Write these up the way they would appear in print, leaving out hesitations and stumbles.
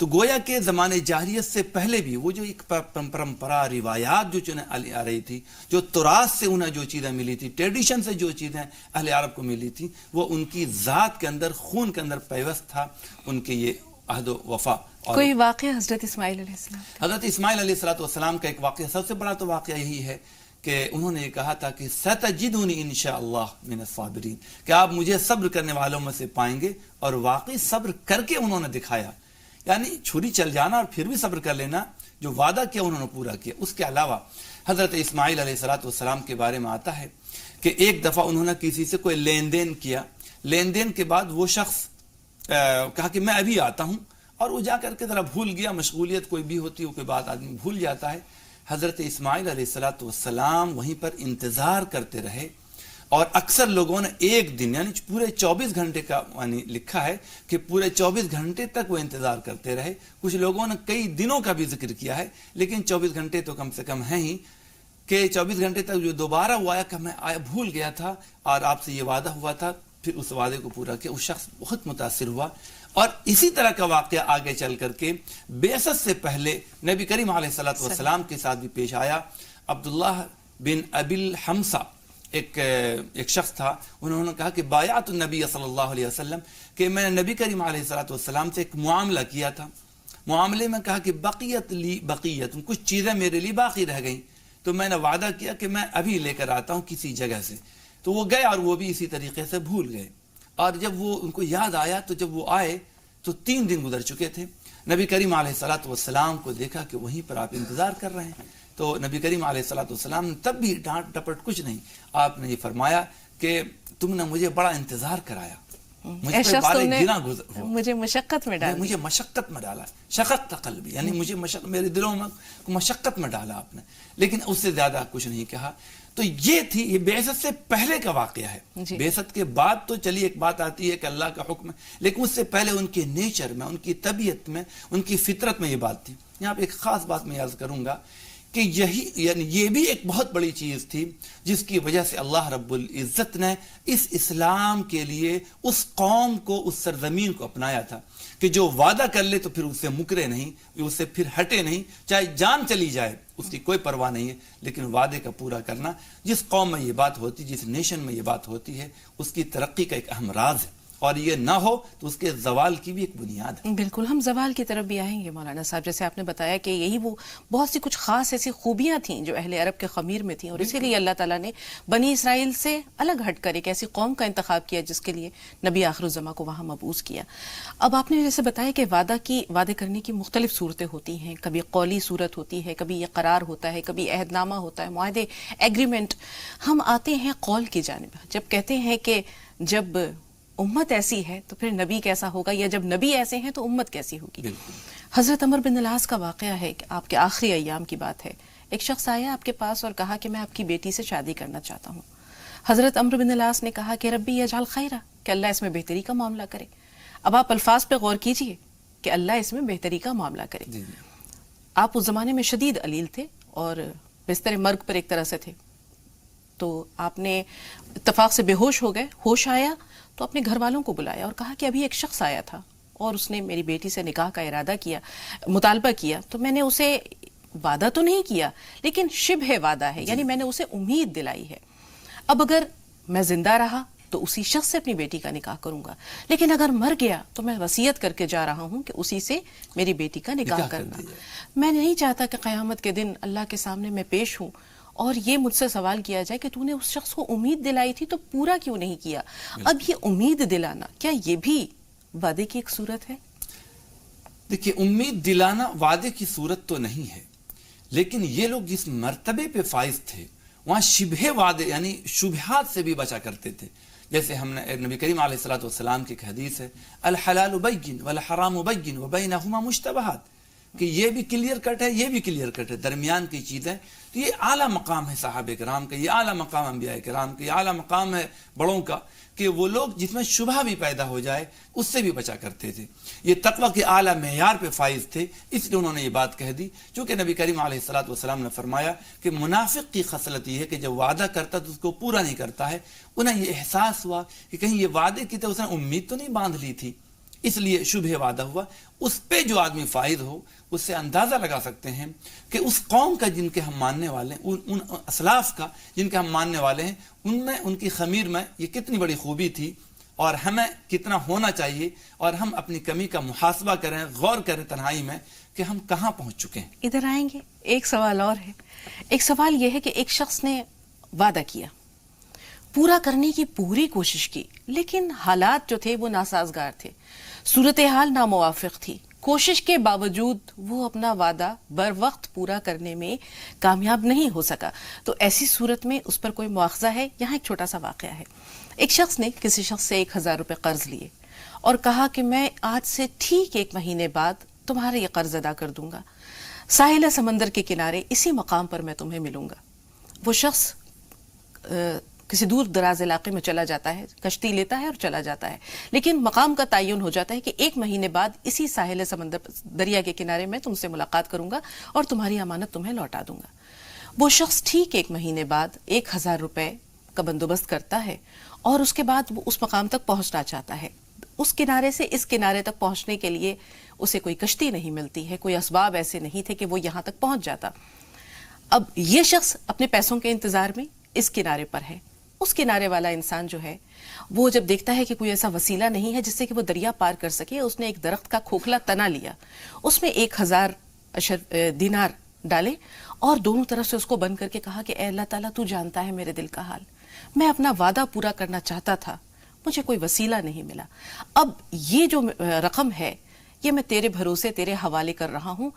تو گویا کہ زمانے جاہلیت سے پہلے بھی وہ جو ایک پرمپرا روایات جو آ رہی تھی، جو تراث سے انہیں جو چیزیں ملی تھی، ٹریڈیشن سے جو چیزیں اہل عرب کو ملی تھی، وہ ان کی ذات کے اندر، خون کے اندر پیوست تھا ان کے یہ عہد و وفا. کوئی واقعہ حضرت اسماعیل علیہ السلام؟ حضرت اسماعیل علیہ السلام کا ایک واقعہ، سب سے بڑا تو واقعہ یہی ہے کہ انہوں نے یہ کہا تھا کہ ستجدونی انشاءاللہ من الصابرین، کہ آپ مجھے صبر کرنے والوں میں سے پائیں گے. اور واقعی صبر کر کے انہوں نے دکھایا، یعنی چھری چل جانا اور پھر بھی صبر کر لینا، جو وعدہ کیا انہوں نے پورا کیا. اس کے علاوہ حضرت اسماعیل علیہ السلام کے بارے میں آتا ہے کہ ایک دفعہ انہوں نے کسی سے کوئی لین دین کیا، لین دین کے بعد وہ شخص کہا کہ میں ابھی آتا ہوں، اور وہ جا کر کے ذرا بھول گیا. مشغولیت کوئی بھی ہوتی ہے، کوئی بات آدمی بھول جاتا ہے. حضرت اسماعیل علیہ السلام وہیں پر انتظار کرتے رہے، اور اکثر لوگوں نے ایک دن یعنی پورے 24 گھنٹے کا یعنی لکھا ہے کہ پورے 24 گھنٹے تک وہ انتظار کرتے رہے. کچھ لوگوں نے کئی دنوں کا بھی ذکر کیا ہے، لیکن 24 گھنٹے تو کم سے کم ہیں ہی، کہ 24 گھنٹے تک جو دوبارہ وہ آیا کہ میں بھول گیا تھا اور آپ سے یہ وعدہ ہوا تھا. پھر اس وعدے کو پورا کیا. اس شخص بہت متاثر ہوا. اور اسی طرح کا واقعہ آگے چل کر کے بعثت سے پہلے نبی کریم علیہ السلام کے ساتھ بھی پیش آیا. عبداللہ بن ابی الحمصہ ایک شخص تھا، انہوں نے کہا کہ بایعت النبی صلی اللہ علیہ وسلم، کہ میں نے نبی کریم علیہ السلام سے ایک معاملہ کیا تھا. معاملے میں کہا کہ بقیت لی بقیت، کچھ چیزیں میرے لیے باقی رہ گئیں، تو میں نے وعدہ کیا کہ میں ابھی لے کر آتا ہوں کسی جگہ سے. تو وہ گئے اور وہ بھی اسی طریقے سے بھول گئے. اور جب وہ ان کو یاد آیا تو جب وہ آئے تو 3 دن گزر چکے تھے. نبی کریم علیہ السلام کو دیکھا کہ وہیں پر آپ انتظار کر رہے ہیں. تو نبی کریم علیہ السلام نے تب بھی ڈانٹ ڈپٹ کچھ نہیں، آپ نے یہ فرمایا کہ تم نے مجھے بڑا انتظار کرایا، مجھے مشقت میں ڈالا، مجھے مشقت میں ڈالا، شقت قلبی، یعنی مجھے میرے دلوں میں مشقت میں ڈالا آپ نے، لیکن اس سے زیادہ کچھ نہیں کہا. تو یہ تھی، یہ بعثت سے پہلے کا واقعہ ہے. بعثت کے بعد تو چلی ایک بات آتی ہے کہ اللہ کا حکم ہے، لیکن اس سے پہلے ان کے نیچر میں، ان کی طبیعت میں، ان کی فطرت میں یہ بات تھی. یہاں پہ ایک خاص بات میں یاد کروں گا کہ یعنی یہ بھی ایک بہت بڑی چیز تھی جس کی وجہ سے اللہ رب العزت نے اس اسلام کے لیے اس قوم کو، اس سرزمین کو اپنایا تھا کہ جو وعدہ کر لے تو پھر اس سے مکرے نہیں، اس سے پھر ہٹے نہیں، چاہے جان چلی جائے اس کی کوئی پرواہ نہیں ہے، لیکن وعدے کا پورا کرنا. جس قوم میں یہ بات ہوتی، جس نیشن میں یہ بات ہوتی ہے، اس کی ترقی کا ایک اہم راز ہے، اور یہ نہ ہو تو اس کے زوال کی بھی ایک بنیاد ہے. بالکل، ہم زوال کی طرف بھی آئیں گے مولانا صاحب. جیسے آپ نے بتایا کہ یہی وہ بہت سی کچھ خاص ایسی خوبیاں تھیں جو اہل عرب کے خمیر میں تھیں، اور اسی لیے اللہ تعالیٰ نے بنی اسرائیل سے الگ ہٹ کر ایک ایسی قوم کا انتخاب کیا جس کے لیے نبی آخر الزماں کو وہاں مبعوث کیا. اب آپ نے جیسے بتایا کہ وعدے کرنے کی مختلف صورتیں ہوتی ہیں، کبھی قولی صورت ہوتی ہے، کبھی یہ قرار ہوتا ہے، کبھی عہد نامہ ہوتا ہے، معاہدے، ایگریمنٹ. ہم آتے ہیں قول کی جانب، جب کہتے ہیں کہ جب امت ایسی ہے تو پھر نبی کیسا ہوگا، یا جب نبی ایسے ہیں تو امت کیسی ہوگی. حضرت عمر بن العاص کا واقعہ ہے کہ آپ کے آخری ایام کی بات ہے. ایک شخص آیا آپ کے پاس اور کہا کہ میں آپ کی بیٹی سے شادی کرنا چاہتا ہوں. حضرت عمر بن العاص نے کہا کہ ربی یجعل خیرہ، کہ اللہ اس میں بہتری کا معاملہ کرے. اب آپ الفاظ پہ غور کیجئے کہ اللہ اس میں بہتری کا معاملہ کرے. آپ اس زمانے میں شدید علیل تھے اور بستر مرگ پر ایک طرح سے تھے. تو آپ نے اتفاق سے بے ہوش ہو گئے. ہوش آیا تو اپنے گھر والوں کو بلایا اور کہا کہ ابھی ایک شخص آیا تھا اور اس نے میری بیٹی سے نکاح کا ارادہ کیا، مطالبہ کیا. تو میں نے اسے وعدہ تو نہیں کیا لیکن شبہ وعدہ ہے، یعنی میں نے اسے امید دلائی ہے. اب اگر میں زندہ رہا تو اسی شخص سے اپنی بیٹی کا نکاح کروں گا، لیکن اگر مر گیا تو میں وصیت کر کے جا رہا ہوں کہ اسی سے میری بیٹی کا نکاح کرنا. میں نہیں چاہتا کہ قیامت کے دن اللہ کے سامنے میں پیش ہوں اور یہ مجھ سے سوال کیا جائے کہ تو نے اس شخص کو امید دلائی تھی تو پورا کیوں نہیں کیا. اب یہ امید دلانا کیا یہ بھی وعدے کی ایک صورت ہے؟ دیکھیے، امید دلانا وعدے کی صورت تو نہیں ہے، لیکن یہ لوگ جس مرتبے پہ فائز تھے وہاں شبہ وعدے یعنی شبہات سے بھی بچا کرتے تھے. جیسے ہم نے نبی کریم علیہ السلام کی ایک حدیث ہے، الحلال بین والحرام بین وبینہما مشتبہات، کہ یہ بھی کلیئر کٹ ہے، یہ بھی کلیئر کٹ ہے، درمیان کی چیز ہے. تو یہ اعلیٰ مقام ہے صحابہ کرام کا، یہ اعلیٰ مقام انبیاء کرام کا، یہ اعلیٰ مقام ہے بڑوں کا کہ وہ لوگ جس میں شبہ بھی پیدا ہو جائے اس سے بھی بچا کرتے تھے. یہ تقوی کے اعلیٰ معیار پہ فائز تھے، اس لیے انہوں نے یہ بات کہہ دی. چونکہ نبی کریم علیہ السلام نے فرمایا کہ منافق کی خصلت یہ ہے کہ جب وعدہ کرتا تو اس کو پورا نہیں کرتا ہے. انہیں یہ احساس ہوا کہ کہیں یہ وعدے کی تو اس نے امید تو نہیں باندھ لی تھی، اس لیے شبہ وعدہ ہوا، اس پہ جو آدمی فائز ہو اس سے اندازہ لگا سکتے ہیں کہ اس قوم کا جن کے ہم ماننے والے ہیں، ان اسلاف کا جن کے ہم ماننے والے ہیں، ان میں ان کی خمیر میں یہ کتنی بڑی خوبی تھی اور ہمیں کتنا ہونا چاہیے، اور ہم اپنی کمی کا محاسبہ کریں، غور کریں تنہائی میں کہ ہم کہاں پہنچ چکے ہیں۔ ادھر آئیں گے، ایک سوال اور ہے۔ ایک سوال یہ ہے کہ ایک شخص نے وعدہ کیا، پورا کرنے کی پوری کوشش کی، لیکن حالات جو تھے وہ ناسازگار تھے، صورتحال ناموافق تھی، کوشش کے باوجود وہ اپنا وعدہ بر وقت پورا کرنے میں کامیاب نہیں ہو سکا، تو ایسی صورت میں اس پر کوئی مواخذہ ہے؟ یہاں ایک چھوٹا سا واقعہ ہے۔ ایک شخص نے کسی شخص سے 1000 روپے قرض لیے اور کہا کہ میں آج سے ٹھیک 1 مہینے بعد تمہارا یہ قرض ادا کر دوں گا، ساحل سمندر کے کنارے اسی مقام پر میں تمہیں ملوں گا۔ وہ شخص کسی دور دراز علاقے میں چلا جاتا ہے، کشتی لیتا ہے اور چلا جاتا ہے، لیکن مقام کا تعین ہو جاتا ہے کہ 1 مہینے بعد اسی ساحل سمندر دریا کے کنارے میں تم سے ملاقات کروں گا اور تمہاری امانت تمہیں لوٹا دوں گا۔ وہ شخص ٹھیک 1 مہینے بعد 1000 روپے کا بندوبست کرتا ہے اور اس کے بعد وہ اس مقام تک پہنچنا چاہتا ہے۔ اس کنارے سے اس کنارے تک پہنچنے کے لیے اسے کوئی کشتی نہیں ملتی ہے، کوئی اسباب ایسے نہیں تھے کہ وہ یہاں تک پہنچ جاتا۔ اب یہ شخص اپنے پیسوں کے انتظار میں اس کنارے پر ہے۔ اس کنارے والا انسان جو ہے وہ جب دیکھتا ہے کہ کوئی ایسا وسیلہ نہیں ہے جس سے کہ وہ دریا پار کر سکے، اس نے ایک درخت کا کھوکھلا تنا لیا، اس میں 1000 دینار ڈالے اور دونوں طرف سے اس کو بند کر کے کہا کہ اے اللہ تعالیٰ تو جانتا ہے میرے دل کا حال، میں اپنا وعدہ پورا کرنا چاہتا تھا، مجھے کوئی وسیلہ نہیں ملا، اب یہ جو رقم ہے یہ میں تیرے بھروسے تیرے حوالے کر رہا ہوں،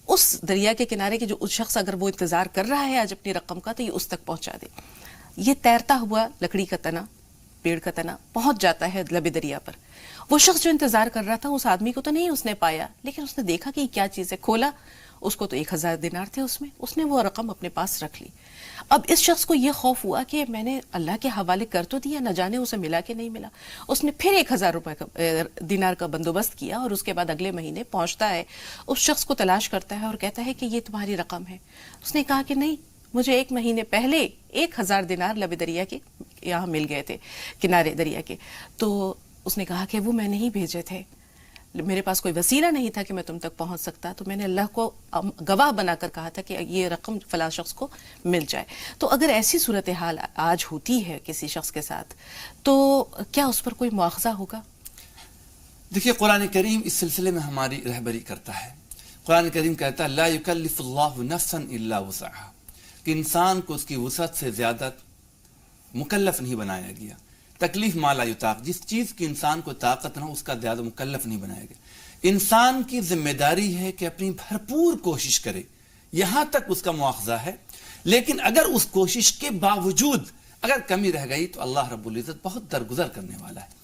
اس دریا کے کنارے کے جو اس شخص اگر وہ انتظار کر رہا ہے آج اپنی رقم کا تو یہ اس تک پہنچا دے۔ یہ تیرتا ہوا لکڑی کا تنا، پیڑ کا تنا پہنچ جاتا ہے لب دریا پر۔ وہ شخص جو انتظار کر رہا تھا اس آدمی کو تو نہیں اس نے پایا، لیکن اس نے دیکھا کہ یہ کیا چیز ہے، کھولا، اس کو تو 1000 دینار تھے اس نے وہ رقم اپنے پاس رکھ لی۔ اب اس شخص کو یہ خوف ہوا کہ میں نے اللہ کے حوالے کر تو دیا، نہ جانے اسے ملا کہ نہیں ملا۔ اس نے پھر 1000 روپے دینار کا بندوبست کیا اور اس کے بعد اگلے مہینے پہنچتا ہے، اس شخص کو تلاش کرتا ہے اور کہتا ہے کہ یہ تمہاری رقم ہے۔ اس نے کہا کہ نہیں، مجھے 1 مہینے پہلے 1000 دینار لب دریا کے یہاں مل گئے تھے، کنارے دریا کے۔ تو اس نے کہا کہ وہ میں نہیں بھیجے تھے، میرے پاس کوئی وسیلہ نہیں تھا کہ میں تم تک پہنچ سکتا، تو میں نے اللہ کو گواہ بنا کر کہا تھا کہ یہ رقم فلاں شخص کو مل جائے۔ تو اگر ایسی صورتحال آج ہوتی ہے کسی شخص کے ساتھ تو کیا اس پر کوئی مواخذہ ہوگا؟ دیکھیے، قرآن کریم اس سلسلے میں ہماری رہبری کرتا ہے۔ قرآن کریم کہتا ہے لا یکلف اللہ نفسا الا وسعها، کہ انسان کو اس کی وسعت سے زیادہ مکلف نہیں بنایا گیا۔ تکلیف ما لا یطاق، جس چیز کی انسان کو طاقت نہ ہو اس کا زیادہ مکلف نہیں بنایا گیا۔ انسان کی ذمہ داری ہے کہ اپنی بھرپور کوشش کرے، یہاں تک اس کا مواخذہ ہے، لیکن اگر اس کوشش کے باوجود اگر کمی رہ گئی تو اللہ رب العزت بہت درگزر کرنے والا ہے،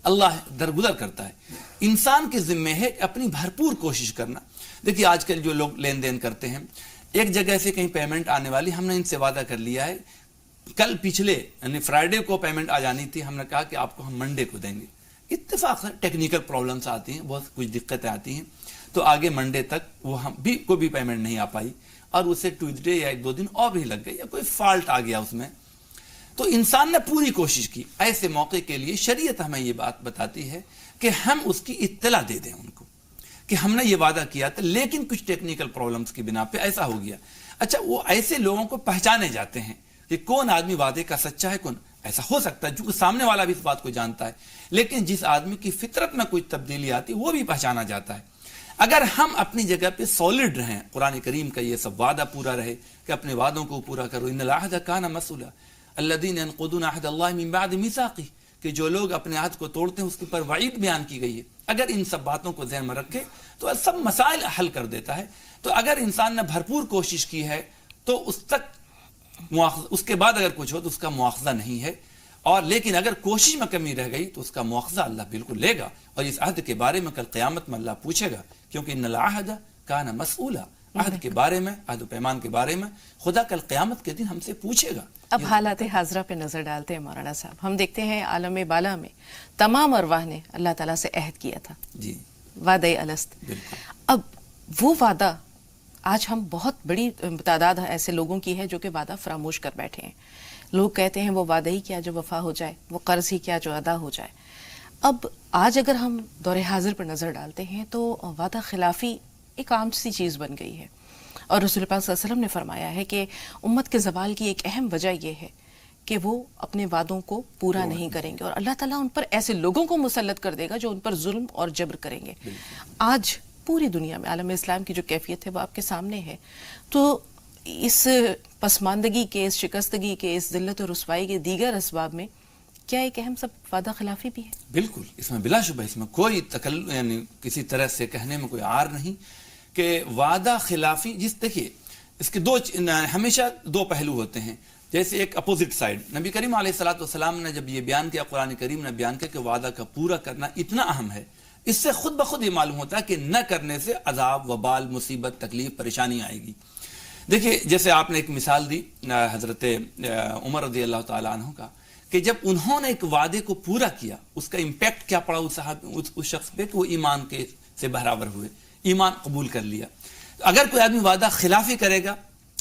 اللہ درگزر کرتا ہے۔ انسان کے ذمہ ہے اپنی بھرپور کوشش کرنا۔ دیکھیے، آج کل جو لوگ لین دین کرتے ہیں، ایک جگہ سے کہیں پیمنٹ آنے والی، ہم نے ان سے وعدہ کر لیا ہے کل پچھلے یعنی فرائیڈے کو پیمنٹ آ جانی تھی، ہم نے کہا کہ آپ کو ہم منڈے کو دیں گے۔ اتفاق سے ٹیکنیکل پرابلمس آتی ہیں، بہت کچھ دقتیں آتی ہیں، تو آگے منڈے تک وہ ہم بھی کو بھی پیمنٹ نہیں آ پائی اور اسے ٹیوزڈے یا 1-2 دن اور بھی لگ گئے یا کوئی فالٹ آ گیا اس میں۔ تو انسان نے پوری کوشش کی۔ ایسے موقع کے لیے شریعت ہمیں یہ بات بتاتی ہے کہ ہم اس کی اطلاع دے دیں ان کو کہ ہم نے یہ وعدہ کیا تھا لیکن کچھ ٹیکنیکل پرابلمس کی بنا پہ ایسا ہو گیا۔ اچھا، وہ ایسے لوگوں کو پہچانے جاتے ہیں کہ کون آدمی وعدے کا سچا ہے، کون ایسا ہو سکتا ہے، چونکہ سامنے والا بھی اس بات کو جانتا ہے، لیکن جس آدمی کی فطرت میں کوئی تبدیلی آتی وہ بھی پہچانا جاتا ہے۔ اگر ہم اپنی جگہ پہ سالڈ رہیں، قرآن کریم کا یہ سب وعدہ پورا رہے کہ اپنے وعدوں کو پورا کرو، ان العہد کان مسئولا الذین ينقضون عہد اللہ من بعد میثاقہ، کہ جو لوگ اپنے عہد کو توڑتے ہیں اس کے پر وعید بیان کی گئی ہے۔ اگر ان سب باتوں کو ذہن میں رکھے تو سب مسائل حل کر دیتا ہے۔ تو اگر انسان نے بھرپور کوشش کی ہے تو اس کے بعد اگر کچھ ہو تو اس کا مواخذہ نہیں ہے، اور لیکن اگر کوشش میں کمی رہ گئی تو اس کا مواخذہ اللہ بالکل لے گا، اور اس عہد کے بارے میں کل قیامت میں اللہ پوچھے گا، کیونکہ ان العہد کان مسئولا، عہد کے بارے میں، عہد و پیمان کے بارے میں خدا کل قیامت کے دن ہم سے پوچھے گا۔ اب حالات حاضرہ پہ نظر ڈالتے ہیں مولانا صاحب، ہم دیکھتے ہیں عالم بالا میں تمام ارواح نے اللہ تعالیٰ سے عہد کیا تھا، جی، وعدہ الست۔ بالکل۔ اب وہ وعدہ آج ہم بہت بڑی تعداد ایسے لوگوں کی ہے جو کہ وعدہ فراموش کر بیٹھے ہیں۔ لوگ کہتے ہیں وہ وعدہ ہی کیا جو وفا ہو جائے، وہ قرض ہی کیا جو ادا ہو جائے۔ اب آج اگر ہم دور حاضر پر نظر ڈالتے ہیں تو وعدہ خلافی ایک عام سی چیز بن گئی ہے، اور رسول پاک صلی اللہ علیہ وسلم نے فرمایا ہے کہ امت کے زوال کی ایک اہم وجہ یہ ہے کہ وہ اپنے وعدوں کو پورا نہیں کریں گے، اور اللہ تعالیٰ ان پر ایسے لوگوں کو مسلط کر دے گا جو ان پر ظلم اور جبر کریں گے۔ آج پوری دنیا میں عالم اسلام کی جو کیفیت ہے وہ آپ کے سامنے ہے، تو اس پسماندگی کے، اس شکستگی کے، اس ذلت و رسوائی کے دیگر اسباب میں کیا ایک اہم سب وعدہ خلافی بھی ہے؟ بالکل، اس میں بلا شبہ اس میں کوئی یعنی کسی طرح سے کہنے میں کوئی عار نہیں کہ وعدہ خلافی، دیکھیے اس کے ہمیشہ دو پہلو ہوتے ہیں، جیسے ایک اپوزٹ سائڈ۔ نبی کریم علیہ الصلوۃ والسلام نے جب یہ بیان کیا، قرآن کریم نے بیان کیا کہ وعدہ کا پورا کرنا اتنا اہم ہے، اس سے خود بخود یہ معلوم ہوتا ہے کہ نہ کرنے سے عذاب، وبال، مصیبت، تکلیف، پریشانی آئے گی۔ دیکھیے جیسے آپ نے ایک مثال دی حضرت عمر رضی اللہ تعالیٰ عنہ کا، کہ جب انہوں نے ایک وعدے کو پورا کیا، اس کا امپیکٹ کیا پڑا اس شخص پہ کہ وہ ایمان کے سے برابر ہوئے، ایمان قبول کر لیا۔ اگر کوئی آدمی وعدہ خلافی کرے گا،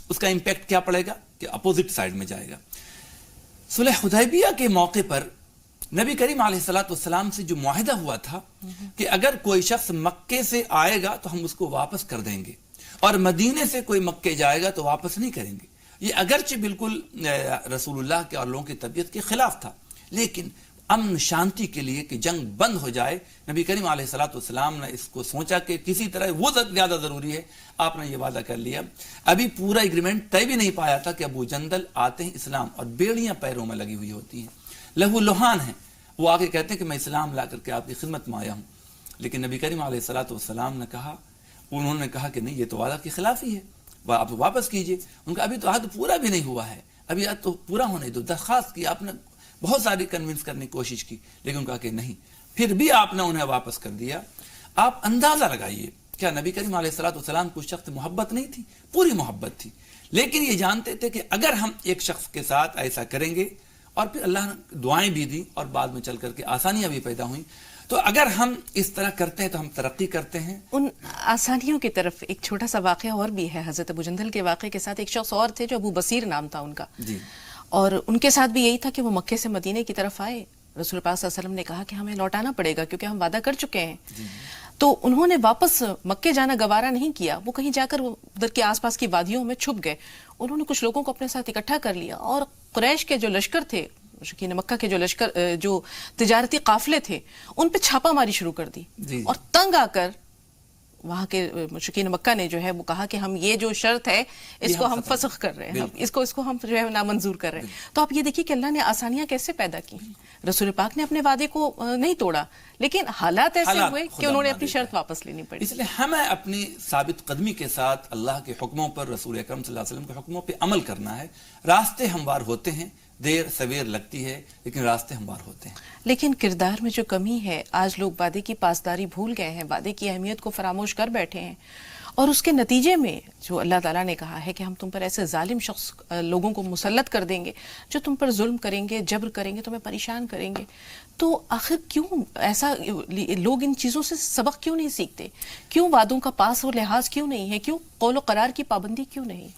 اس کا امپیکٹ کیا پڑے گا کہ اپوزٹ سائڈ میں جائے گا۔ صلح حدیبیہ کے موقع پر نبی کریم علیہ الصلوۃ والسلام سے جو معاہدہ ہوا تھا کہ اگر کوئی شخص مکے سے آئے گا تو ہم اس کو واپس کر دیں گے، اور مدینے سے کوئی مکے جائے گا تو واپس نہیں کریں گے۔ یہ اگرچہ بالکل رسول اللہ کے اور لوگوں کی طبیعت کے خلاف تھا، لیکن امن شانتی کے لیے کہ جنگ بند ہو جائے، نبی کریم علیہ الصلوۃ والسلام نے اس کو سوچا کہ کسی طرح وہ زیادہ ضروری ہے، آپ نے یہ وعدہ کر لیا۔ ابھی پورا ایگریمنٹ طے بھی نہیں پایا تھا کہ ابو جندل آتے ہیں اسلام، اور بیڑیاں پیروں میں لگی ہوئی ہوتی ہیں، لہو لہان ہیں، وہ آگے کہتے ہیں کہ میں اسلام لا کر کے آپ کی خدمت میں آیا ہوں، لیکن نبی کریم علیہ الصلوۃ والسلام نے کہا، انہوں نے کہا کہ نہیں، یہ تو وعدہ کی خلافی ہے، آپ واپس کیجئے۔ ان کا ابھی تو عہد پورا بھی نہیں ہوا ہے، ابھی عہد تو پورا ہونے دو۔ درخواست کی، آپ نے بہت ساری کنونس کرنے کی کوشش کی، لیکن ان کہا کہ نہیں، پھر بھی آپ نے انہیں واپس کر دیا۔ آپ اندازہ لگائیے، کیا نبی کریم علیہ الصلوۃ والسلام کو شخص محبت نہیں تھی؟ پوری محبت تھی، لیکن یہ جانتے تھے کہ اگر ہم ایک شخص کے ساتھ ایسا کریں گے، اور پھر اللہ نے دعائیں بھی دی اور بعد میں چل کر کے آسانیاں بھی پیدا ہوئیں، تو اگر ہم اس طرح کرتے ہیں تو ہم ترقی کرتے ہیں۔ ان آسانیوں کی طرف ایک چھوٹا سا واقعہ اور بھی ہے، حضرت ابو جندل کے واقعے کے ساتھ ایک شخص اور تھے جو ابو بصیر نام تھا ان کا، جی، اور ان کے ساتھ بھی یہی تھا کہ وہ مکے سے مدینے کی طرف آئے۔ رسول پاک صلی اللہ علیہ وسلم نے کہا کہ ہمیں لوٹانا پڑے گا کیونکہ ہم وعدہ کر چکے ہیں۔ تو انہوں نے واپس مکے جانا گوارا نہیں کیا، وہ کہیں جا کر ادھر کے آس پاس کی وادیوں میں چھپ گئے۔ انہوں نے کچھ لوگوں کو اپنے ساتھ اکٹھا کر لیا، اور قریش کے جو لشکر تھے، مشرکین مکہ کے جو لشکر، جو تجارتی قافلے تھے، ان پہ چھاپا ماری شروع کر دی، اور تنگ آ کر وہاں کے مشرکین مکہ نے جو ہے وہ کہا کہ ہم یہ جو شرط ہے اس کو ہم فسخ کر رہے ہیں، اس کو ہم جو ہے نامنظور کر رہے ہیں۔ تو آپ یہ دیکھیے کہ اللہ نے آسانیاں کیسے پیدا کی۔ رسول پاک نے اپنے وعدے کو نہیں توڑا، لیکن حالات ایسے ہوئے کہ انہوں نے اپنی شرط واپس لینی پڑی۔ اس لیے ہمیں اپنی ثابت قدمی کے ساتھ اللہ کے حکموں پر، رسول اکرم صلی اللہ علیہ وسلم کے حکموں پہ عمل کرنا ہے۔ راستے ہموار ہوتے ہیں، دیر سویر لگتی ہے، لیکن راستے ہموار ہوتے ہیں۔ لیکن کردار میں جو کمی ہے، آج لوگ وعدے کی پاسداری بھول گئے ہیں، وعدے کی اہمیت کو فراموش کر بیٹھے ہیں، اور اس کے نتیجے میں جو اللہ تعالیٰ نے کہا ہے کہ ہم تم پر ایسے ظالم شخص لوگوں کو مسلط کر دیں گے جو تم پر ظلم کریں گے، جبر کریں گے، تمہیں پریشان کریں گے۔ تو آخر کیوں ایسا لوگ ان چیزوں سے سبق کیوں نہیں سیکھتے؟ کیوں وعدوں کا پاس و لحاظ کیوں نہیں ہے؟ کیوں قول و قرار کی پابندی کیوں نہیں؟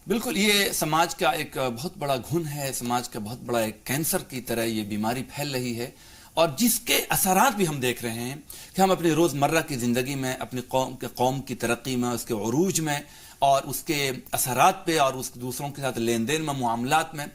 بالکل، یہ سماج کا ایک بہت بڑا گھن ہے، سماج کا بہت بڑا ایک کینسر کی طرح یہ بیماری پھیل رہی ہے، اور جس کے اثرات بھی ہم دیکھ رہے ہیں کہ ہم اپنی روزمرہ کی زندگی میں، اپنی قوم کی ترقی میں، اس کے عروج میں، اور اس کے اثرات پہ، اور اس دوسروں کے ساتھ لین دین میں، معاملات میں،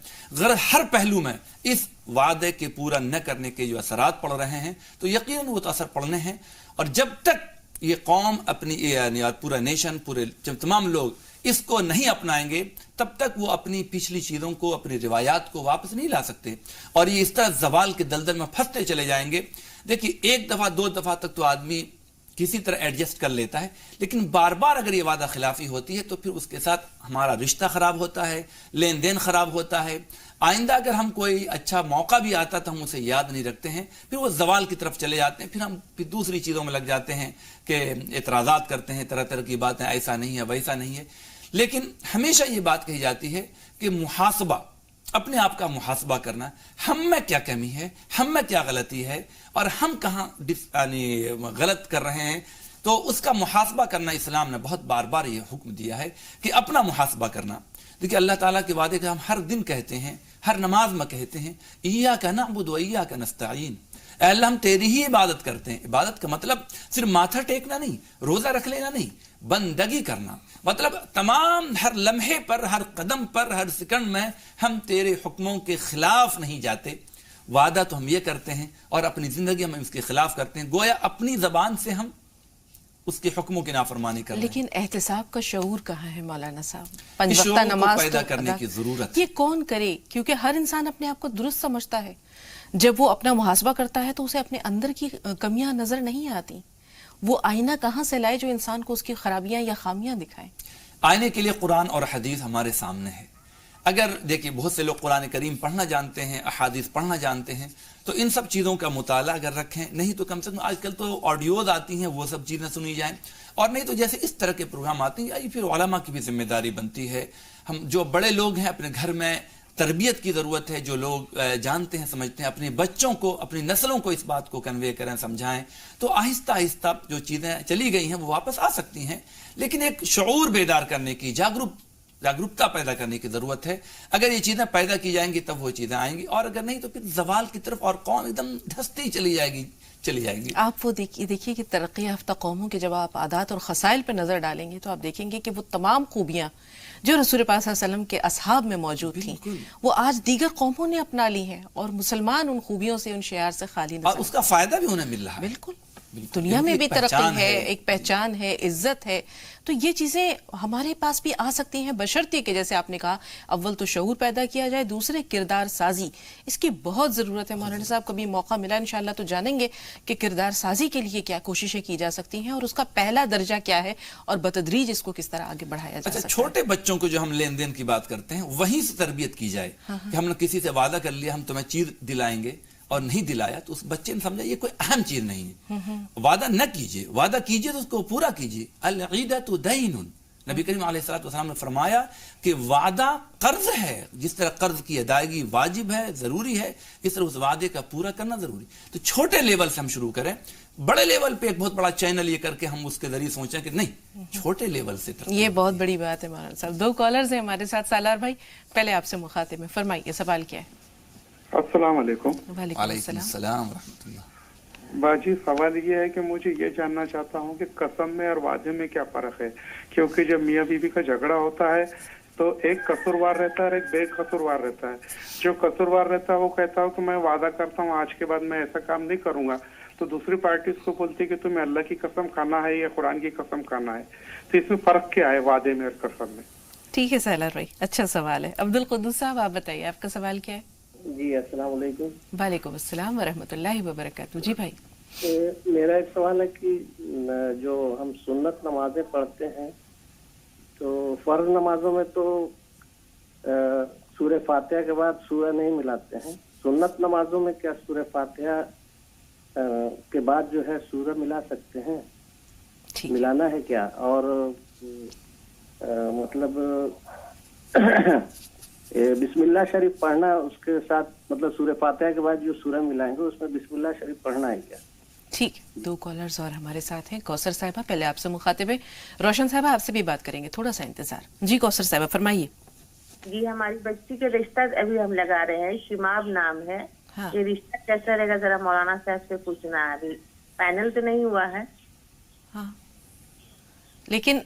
ہر پہلو میں اس وعدے کے پورا نہ کرنے کے جو اثرات پڑ رہے ہیں، تو یقیناً وہ تو اثر پڑنے ہیں۔ اور جب تک یہ قوم اپنی، یعنی پورا نیشن، پورے تمام لوگ اس کو نہیں اپنائیں گے، تب تک وہ اپنی پچھلی چیزوں کو، اپنی روایات کو واپس نہیں لا سکتے، اور یہ اس طرح زوال کے دلدل میں پھنستے چلے جائیں گے۔ دیکھیے، ایک دفعہ دو دفعہ تک تو آدمی کسی طرح ایڈجسٹ کر لیتا ہے، لیکن بار بار اگر یہ وعدہ خلافی ہوتی ہے تو پھر اس کے ساتھ ہمارا رشتہ خراب ہوتا ہے، لین دین خراب ہوتا ہے۔ آئندہ اگر ہم کوئی اچھا موقع بھی آتا تو ہم اسے یاد نہیں رکھتے ہیں، پھر وہ زوال کی طرف چلے جاتے ہیں، پھر ہم دوسری چیزوں میں لگ جاتے ہیں کہ اعتراضات کرتے ہیں، طرح طرح کی باتیں، ایسا نہیں ہے، ویسا نہیں ہے۔ لیکن ہمیشہ یہ بات کہی جاتی ہے کہ محاسبہ، اپنے آپ کا محاسبہ کرنا، ہم میں کیا کمی ہے، ہم میں کیا غلطی ہے، اور ہم کہاں غلط کر رہے ہیں، تو اس کا محاسبہ کرنا اسلام نے بہت بار بار یہ حکم دیا ہے کہ اپنا محاسبہ کرنا۔ دیکھیے، اللہ تعالیٰ کے وعدے کا ہم ہر دن کہتے ہیں، ہر نماز میں کہتے ہیں، ایاک نعبد و ایاک نستعین، اے اللہ ہم تیری ہی عبادت کرتے ہیں. عبادت کا مطلب صرف ماتھا ٹیکنا نہیں, روزہ رکھ لینا نہیں, بندگی کرنا. مطلب تمام ہر لمحے پر, ہر قدم پر, ہر سیکنڈ میں ہم تیرے حکموں کے خلاف نہیں جاتے. وعدہ تو ہم یہ کرتے ہیں اور اپنی زندگی ہم اس کے خلاف کرتے ہیں, گویا اپنی زبان سے ہم اس کے حکموں کی نافرمانی کر رہے ہیں. لیکن احتساب کا شعور کہاں ہے مولانا صاحب؟ 5 وقتہ شعور کو نماز پیدا تو کرنے ادا کی ضرورت ہے. یہ کون کرے؟ کیونکہ ہر انسان اپنے آپ کو درست سمجھتا ہے. جب وہ اپنا محاسبہ کرتا ہے تو اسے اپنے اندر کی کمیاں نظر نہیں آتی. وہ آئینہ کہاں سے لائے جو انسان کو اس کی خرابیاں یا خامیاں دکھائے؟ آئینے کے لیے قرآن اور حدیث ہمارے سامنے ہے. اگر دیکھیں بہت سے لوگ قرآن کریم پڑھنا جانتے ہیں, احادیث پڑھنا جانتے ہیں, تو ان سب چیزوں کا مطالعہ اگر رکھیں, نہیں تو کم سے کم آج کل تو آڈیوز آتی ہیں, وہ سب چیزیں سنی جائیں, اور نہیں تو جیسے اس طرح کے پروگرام آتے ہیں. پھر علماء کی بھی ذمہ داری بنتی ہے. ہم جو بڑے لوگ ہیں اپنے گھر میں تربیت کی ضرورت ہے, جو لوگ جانتے ہیں سمجھتے ہیں, اپنے بچوں کو, اپنی نسلوں کو اس بات کو کنوے کریں, سمجھائیں, تو آہستہ آہستہ جو چیزیں چلی گئی ہیں وہ واپس آ سکتی ہیں. لیکن ایک شعور بیدار کرنے کی, جاگرکتا پیدا کرنے کی ضرورت ہے. اگر یہ چیزیں پیدا کی جائیں گی تب وہ چیزیں آئیں گی, اور اگر نہیں تو پھر زوال کی طرف اور قوم ایک دم دھستی چلی جائے گی. آپ وہ دیکھیے کہ ترقی یافتہ قوموں کے جب آپ عادات اور خصائل پہ نظر ڈالیں گے تو آپ دیکھیں گے کہ وہ تمام خوبیاں جو رسول پاک صلی اللہ علیہ وسلم کے اصحاب میں موجود تھیں وہ آج دیگر قوموں نے اپنا لی ہیں, اور مسلمان ان خوبیوں سے, ان شعار سے خالی نظر, اور اس کا فائدہ بھی انہیں مل رہا ہے. بالکل دنیا میں بھی ترقی ہے, ایک پہچان ہے, عزت ہے. تو یہ چیزیں ہمارے پاس بھی آ سکتی ہیں, بشرطے کہ جیسے آپ نے کہا اول تو شعور پیدا کیا جائے, دوسرے کردار سازی, اس کی بہت ضرورت ہے. مولانا صاحب کبھی موقع ملا انشاءاللہ تو جانیں گے کہ کردار سازی کے لیے کیا کوششیں کی جا سکتی ہیں, اور اس کا پہلا درجہ کیا ہے, اور بتدریج اس کو کس طرح آگے بڑھایا جا سکتا ہے. چھوٹے بچوں کو جو ہم لین دین کی بات کرتے ہیں وہیں سے تربیت کی جائے, کہ ہم نے کسی سے وعدہ کر لیا ہم تمہیں چیز دلائیں گے اور نہیں دلایا تو اس بچے نے سمجھا یہ کوئی اہم چیز نہیں ہے. وعدہ نہ کیجئے, وعدہ کیجئے تو اس کو پورا کیجئے. العیدۃ دین, نبی کریم علیہ السلام نے فرمایا کہ وعدہ قرض ہے. جس طرح قرض کی ادائیگی واجب ہے, ضروری ہے, اس طرح اس وعدے کا پورا کرنا ضروری. تو چھوٹے لیول سے ہم شروع کریں, بڑے لیول پہ ایک بہت بڑا چینل یہ کر کے ہم اس کے ذریعے سوچیں کہ نہیں, چھوٹے لیول سے. یہ بہت بڑی بات ہے مولانا صاحب. 2 کالرز ہیں ہمارے ساتھ. سالار بھائی پہلے آپ سے مخاطب ہیں, فرمائیے سوال کیا ہے. السلام علیکم. وعلیکم السلام ورحمۃ اللہ. باجی سوال یہ ہے کہ مجھے یہ جاننا چاہتا ہوں کہ قسم میں اور وعدے میں کیا فرق ہے, کیونکہ جب میاں بیوی کا جھگڑا ہوتا ہے تو ایک قصوروار رہتا ہے اور ایک بے قصوروار رہتا ہے. جو قصوروار رہتا ہے وہ کہتا ہے کہ میں وعدہ کرتا ہوں آج کے بعد میں ایسا کام نہیں کروں گا, تو دوسری پارٹی اس کو بولتی ہے کہ تمہیں اللہ کی قسم کھانا ہے یا قرآن کی قسم کھانا ہے. تو اس میں فرق کیا ہے وعدے میں اور قسم میں؟ ٹھیک ہے سالار بھائی, اچھا سوال ہے. عبدالقدوس صاحب آپ بتائیے آپ کا سوال کیا ہے. جی السلام علیکم. وعلیکم السلام ورحمۃ اللہ وبرکاتہ. جی بھائی. میرا ایک سوال ہے کہ جو ہم سنت نمازیں پڑھتے ہیں تو فرض نمازوں میں تو سورہ فاتحہ کے بعد سورہ نہیں ملاتے ہیں, سنت نمازوں میں کیا سورہ فاتحہ کے بعد جو ہے سورہ ملا سکتے ہیں؟ ملانا ہے کیا؟ اور مطلب بسم اللہ شریف پڑھنا اس کے ساتھ, مطلب سورہ فاتحہ کے بعد جو سورہ ملائیں گے اس میں بسم اللہ شریف پڑھنا ہے کیا؟ ٹھیک, 2 کالرز اور ہمارے ساتھ ہیں. کوثر صاحبہ پہلے آپ سے مخاطب ہے, روشن صاحبہ آپ سے بھی بات کریں گے, تھوڑا سا انتظار. جی کوثر صاحبہ فرمائیے. جی ہماری بچی کے رشتہ ابھی ہم لگا رہے ہیں, شماب نام ہے. یہ رشتہ کیسا رہے گا ذرا مولانا صاحب سے پوچھنا ہے, ابھی فائنل تو نہیں ہوا ہے. ہاں لیکن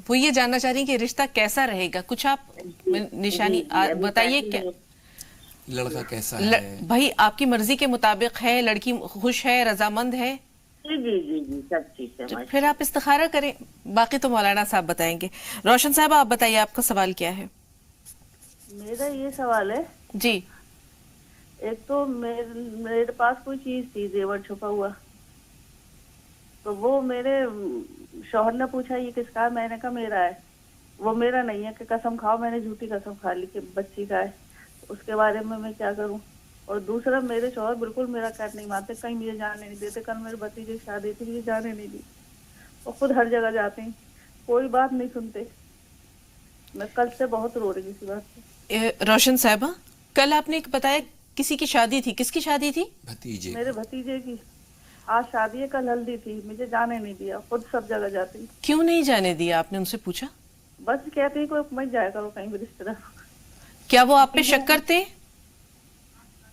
وہ یہ جاننا چاہ رہی ہیں کہ رشتہ کیسا رہے گا, کچھ آپ نشانی بتائیے. کیا لڑکا کیسا ہے بھائی آپ کی مرضی کے مطابق ہے, لڑکی خوش ہے, رضامند ہے؟ جی جی جی جی سب ٹھیک ہے. پھر آپ استخارہ کریں, باقی تو مولانا صاحب بتائیں گے. روشن صاحب آپ بتائیے آپ کا سوال کیا ہے. میرا یہ سوال ہے جی, ایک تو میرے پاس کوئی چیز تھی زیور چھپا ہوا, تو وہ میرے شوہر نے پوچھا یہ کس کا ہے, میں نے کہا میرا ہے. وہ میرا نہیں ہے کہ قسم کھاؤ, میں نے جھوٹی قسم کھا لی کہ بچی کا ہے. اس کے بارے میں کیا کروں؟ اور دوسرا میرے شوہر بالکل میرا کہنا نہیں مانتے, کہیں مجھے جانے نہیں دیتے. کل میرے بھتیجے کی شادی تھی, مجھے جانے نہیں دی. وہ خود ہر جگہ جاتے ہیں, کوئی بات نہیں سنتے. میں کل سے بہت رو رہی اسی بات سے. روشن صاحبہ کل آپ نے بتایا کسی کی شادی تھی, کس کی شادی تھی؟ بھتیجے, میرے بھتیجے کی. آج شادی ہے, کل ہلدی تھی, مجھے جانے نہیں دیا, خود سب جگہ جاتی. کیوں نہیں جانے دیا آپ نے ان سے پوچھا؟ بس کہتی کوئی مت جائے گا وہ کہیں بھی رشتہ دار. کیا وہ آپ پہ شک کرتے؟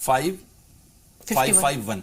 551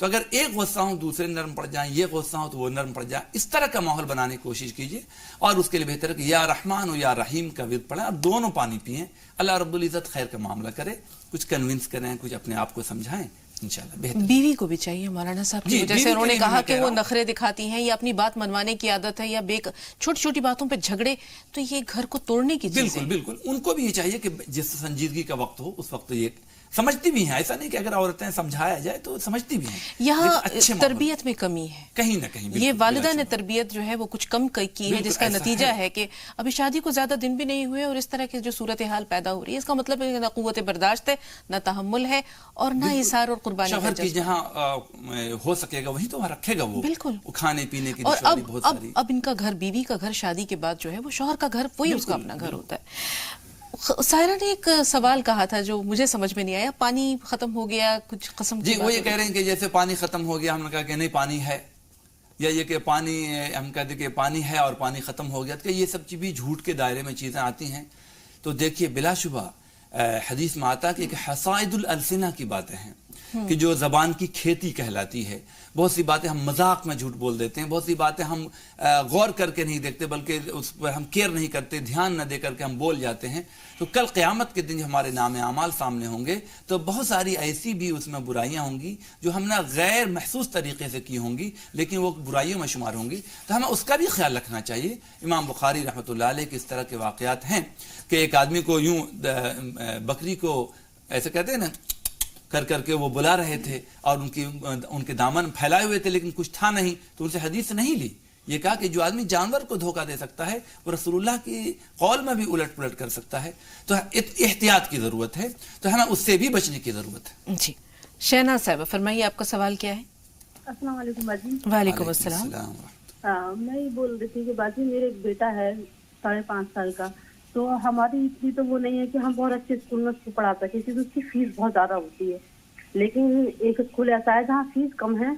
تو اگر ایک غصہ ہو دوسرے نرم پڑ جائیں، یہ غصہ ہو تو وہ نرم پڑ جائیں، اس طرح کا ماحول بنانے کی کوشش کیجیے، اور اس کے لیے بہتر ہے کہ یا رحمان و یا رحیم کا ورد پڑھیں اور دونوں پانی پئیں، اللہ رب العزت خیر کا معاملہ کرے، کچھ کنونس کریں، کچھ اپنے آپ کو سمجھائیں، انشاءاللہ بہتر۔ بیوی کو بھی چاہیے مولانا صاحب کی وجہ سے انہوں نے کہا کہ وہ نخرے دکھاتی ہیں یا اپنی بات منوانے کی عادت ہے یا چھوٹی چھوٹی باتوں پہ جھگڑے، تو یہ گھر کو توڑنے کی چیز ہے۔ بالکل بالکل، ان کو بھی یہ چاہیے کہ جس سنجیدگی کا وقت ہو اس وقت یہ سمجھتی بھی ہیں، ایسا نہیں کہ اگر عورتیں سمجھایا جائے تو سمجھتی بھی ہیں، یہاں تربیت میں کمی ہے کہیں نہ کہیں، یہ والدہ نے تربیت جو ہے وہ کچھ کم کی ہے، جس کا نتیجہ ہے کہ ابھی شادی کو زیادہ دن بھی نہیں ہوئے اور اس طرح کی جو صورتحال پیدا ہو رہی ہے، اس کا مطلب ہے نہ قوت برداشت ہے، نہ تحمل ہے، اور نہ اثار اور قربانی کا شوہر کی جذبہ۔ جہاں ہو سکے گا وہیں تو وہاں رکھے گا وہ، بالکل، کھانے پینے کی اور دشواری بہت ساری۔ اب ان کا گھر، بیوی کا گھر شادی کے بعد جو ہے وہ شوہر کا گھر وہی اس کا اپنا گھر ہوتا ہے۔ سائرہ نے ایک سوال کہا تھا جو مجھے سمجھ میں نہیں آیا، پانی ختم ہو گیا، کچھ قسم کی جی وہ یہ کہہ رہے ہیں کہ جیسے پانی ختم ہو گیا، ہم نے کہا کہ نہیں پانی ہے، یا یہ کہ پانی، ہم کہتے ہیں کہ پانی ہے اور پانی ختم ہو گیا، تو یہ سب چیز بھی جھوٹ کے دائرے میں چیزیں آتی ہیں۔ تو دیکھیے بلا شبہ حدیث میں آتا کہ حصائد الالسنہ کی باتیں ہیں کہ جو زبان کی کھیتی کہلاتی ہے، بہت سی باتیں ہم مذاق میں جھوٹ بول دیتے ہیں، بہت سی باتیں ہم غور کر کے نہیں دیکھتے بلکہ اس پر ہم کیئر نہیں کرتے، دھیان نہ دے کر کے ہم بول جاتے ہیں۔ تو کل قیامت کے دن ہمارے نام اعمال سامنے ہوں گے تو بہت ساری ایسی بھی اس میں برائیاں ہوں گی جو ہم نے غیر محسوس طریقے سے کی ہوں گی، لیکن وہ برائیوں میں شمار ہوں گی، تو ہمیں اس کا بھی خیال رکھنا چاہیے۔ امام بخاری رحمۃ اللہ علیہ کے اس طرح کے واقعات ہیں کہ ایک آدمی کو یوں بکری کو ایسے کہتے ہیں نا کر کر کے وہ بلا رہے تھے اور ان کے دامن پھیلائے ہوئے تھے لیکن کچھ تھا نہیں، تو ان سے حدیث نہیں لی۔ یہ کہا کہ جو آدمی جانور کو دھوکہ دے سکتا ہے وہ رسول اللہ کی قول میں بھی الٹ پلٹ کر سکتا ہے، تو احتیاط کی ضرورت ہے، تو ہمیں اس سے بھی بچنے کی ضرورت ہے۔ جی شہناز صاحبہ فرمائیے، آپ کا سوال کیا ہے؟ السلام علیکم باجی۔ وعلیکم السلام۔ میں یہ بول رہی تھی کہ باجی میرے ایک بیٹا ہے 5.5 سال کا، تو ہماری اتنی تو وہ نہیں ہے کہ ہم بہت اچھے اسکول میں اس کو پڑھا سکیں کیونکہ اس کی فیس بہت زیادہ ہوتی ہے، لیکن ایک اسکول ایسا ہے جہاں فیس کم ہے